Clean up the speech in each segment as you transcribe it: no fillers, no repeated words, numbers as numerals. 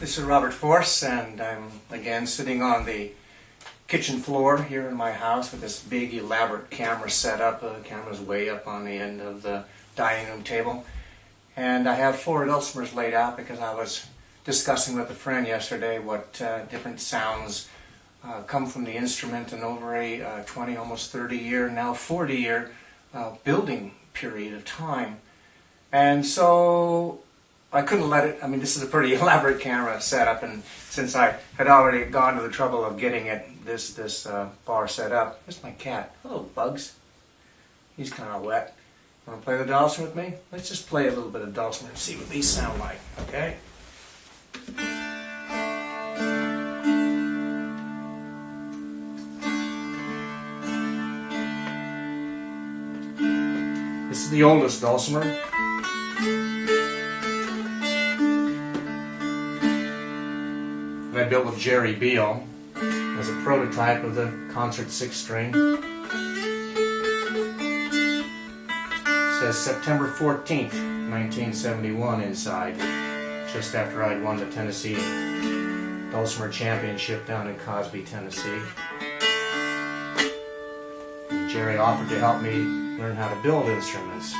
This is Robert Force, and I'm again sitting on the kitchen floor here in my house with this big elaborate camera set up. The camera's way up on the end of the dining room table. And I have 4 dulcimers laid out because I was discussing with a friend yesterday what different sounds come from the instrument, and over a 20, almost 30 year, now 40 year building period of time. And so I couldn't let it, this is a pretty elaborate camera setup, and since I had already gone to the trouble of getting it this bar set up. Here's my cat. Hello, Bugs. He's kind of wet. Want to play the dulcimer with me? Let's just play a little bit of dulcimer and see what these sound like, okay? This is the oldest dulcimer. I built with Jerry Beale as a prototype of the concert 6-string. It says September 14th, 1971 inside, just after I'd won the Tennessee Dulcimer Championship down in Cosby, Tennessee. And Jerry offered to help me learn how to build instruments.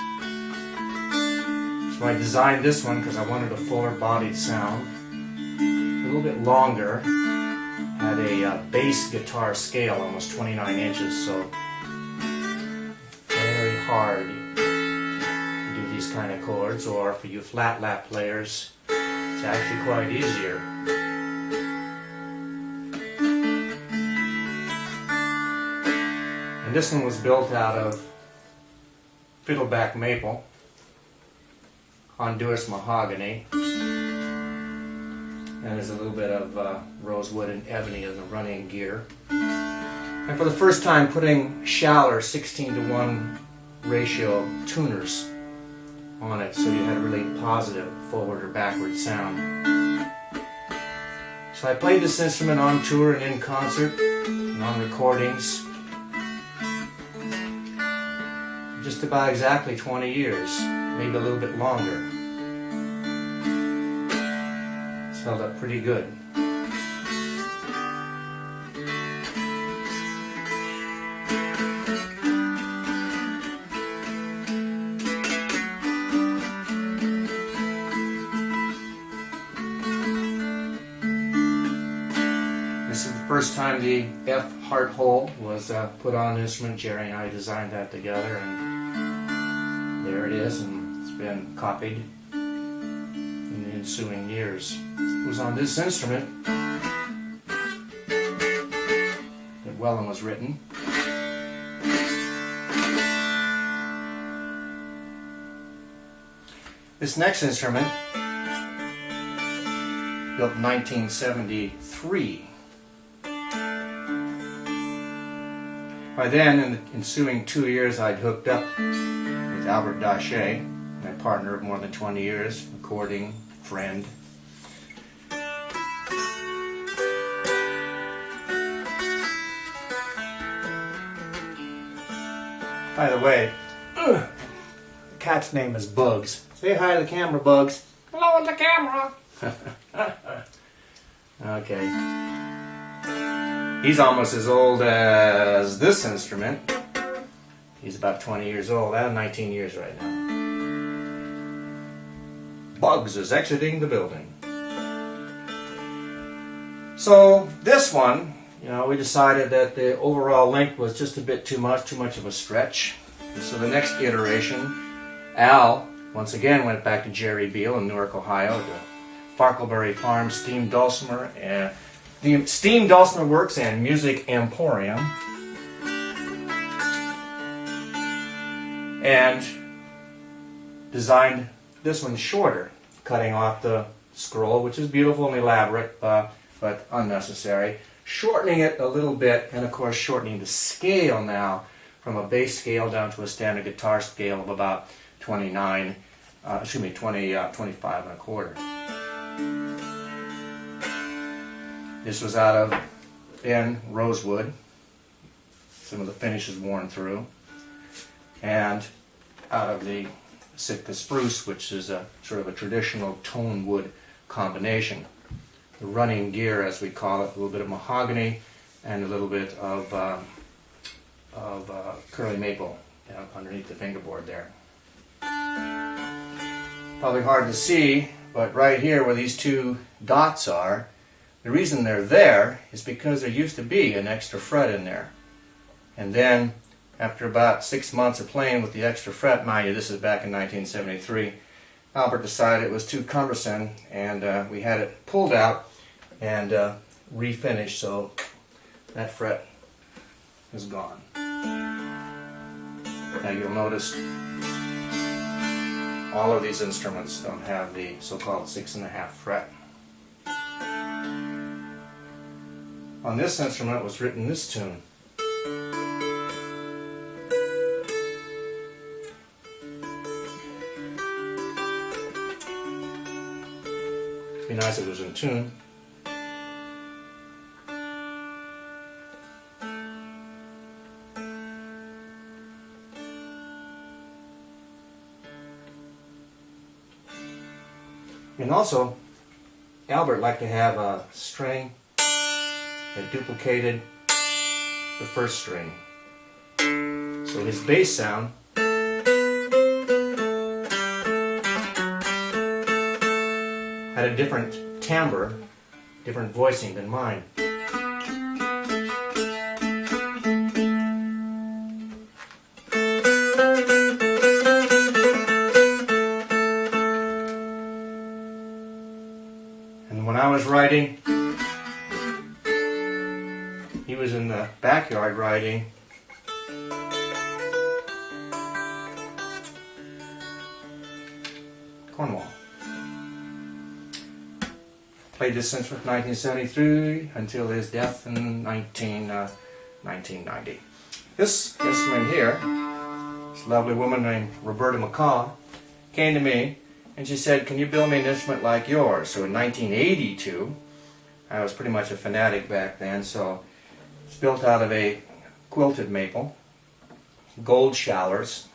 So I designed this one because I wanted a fuller-bodied sound. A little bit longer, had a bass guitar scale, almost 29 inches, so very hard to do these kind of chords, or for you flat lap players, it's actually quite easier. And this one was built out of fiddleback maple, Honduras mahogany, and there's a little bit of rosewood and ebony in the running gear. And for the first time putting Schaller 16:1 ratio tuners on it, so you had a really positive forward or backward sound. So I played this instrument on tour and in concert and on recordings just about exactly 20 years, maybe a little bit longer. Held up pretty good. This is the first time the F heart hole was put on the instrument. Jerry and I designed that together, and there it is, and it's been copied in the ensuing years. It was on this instrument that Wellen was written. This next instrument, built in 1973. By then, in the ensuing 2 years, I'd hooked up with Albert Daché, my partner of more than 20 years, recording friend. By the way, the cat's name is Bugs. Say hi to the camera, Bugs. Hello to the camera. Okay. He's almost as old as this instrument. He's about 20 years old. I have 19 years right now. Bugs is exiting the building. So this one, we decided that the overall length was just a bit too much of a stretch. And so the next iteration, Al once again went back to Jerry Beale in Newark, Ohio, to Farkleberry Farm Steam Dulcimer, and the Steam Dulcimer Works and Music Emporium, and designed this one shorter, cutting off the scroll, which is beautiful and elaborate, but unnecessary. Shortening it a little bit, and of course shortening the scale now from a bass scale down to a standard guitar scale of about 25 and a quarter. This was out of thin rosewood, some of the finish is worn through, and out of the Sitka spruce, which is a sort of a traditional tone wood combination. running gear, as we call it, a little bit of mahogany and a little bit of curly maple underneath the fingerboard there. Probably hard to see, but right here where these two dots are, the reason they're there is because there used to be an extra fret in there. And then, after about 6 months of playing with the extra fret, mind you, this is back in 1973, Albert decided it was too cumbersome, and we had it pulled out and refinished, so that fret is gone. Now you'll notice all of these instruments don't have the so-called 6.5 fret. On this instrument was written this tune. It'd be nice if it was in tune. And also, Albert liked to have a string that duplicated the first string. So his bass sound had a different timbre, different voicing than mine. And when I was writing, he was in the backyard writing. Cornwall. Played this since 1973 until his death in 1990. This instrument here, this lovely woman named Roberta McCaw, came to me and she said, "Can you build me an instrument like yours?" So in 1982, I was pretty much a fanatic back then, so it's built out of a quilted maple, gold showers,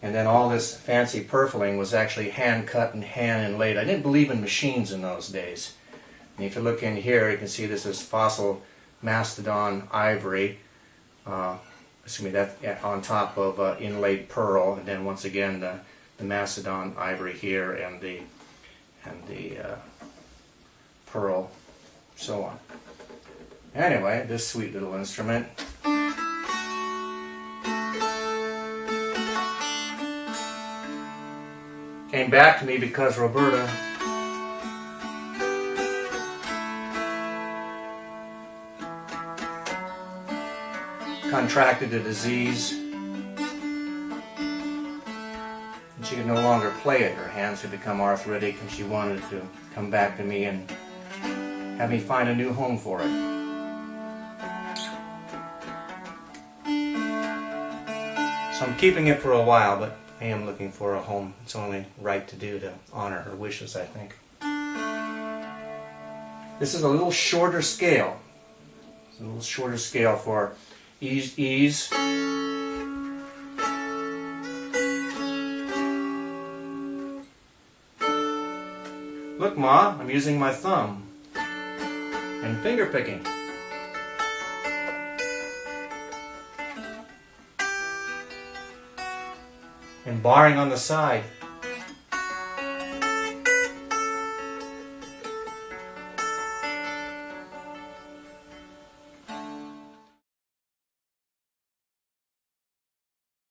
and then all this fancy purfling was actually hand cut and hand inlaid. I didn't believe in machines in those days. And if you look in here, you can see this is fossil mastodon ivory. That's on top of inlaid pearl, and then once again the mastodon ivory here and the pearl, so on. Anyway, this sweet little instrument came back to me because Roberta contracted a disease and she could no longer play it. Her hands had become arthritic and she wanted to come back to me and have me find a new home for it. So I'm keeping it for a while, but I am looking for a home. It's only right to do to honor her wishes, I think. This is a little shorter scale. It's a little shorter scale for ease. Look, Ma, I'm using my thumb and finger picking. And barring on the side.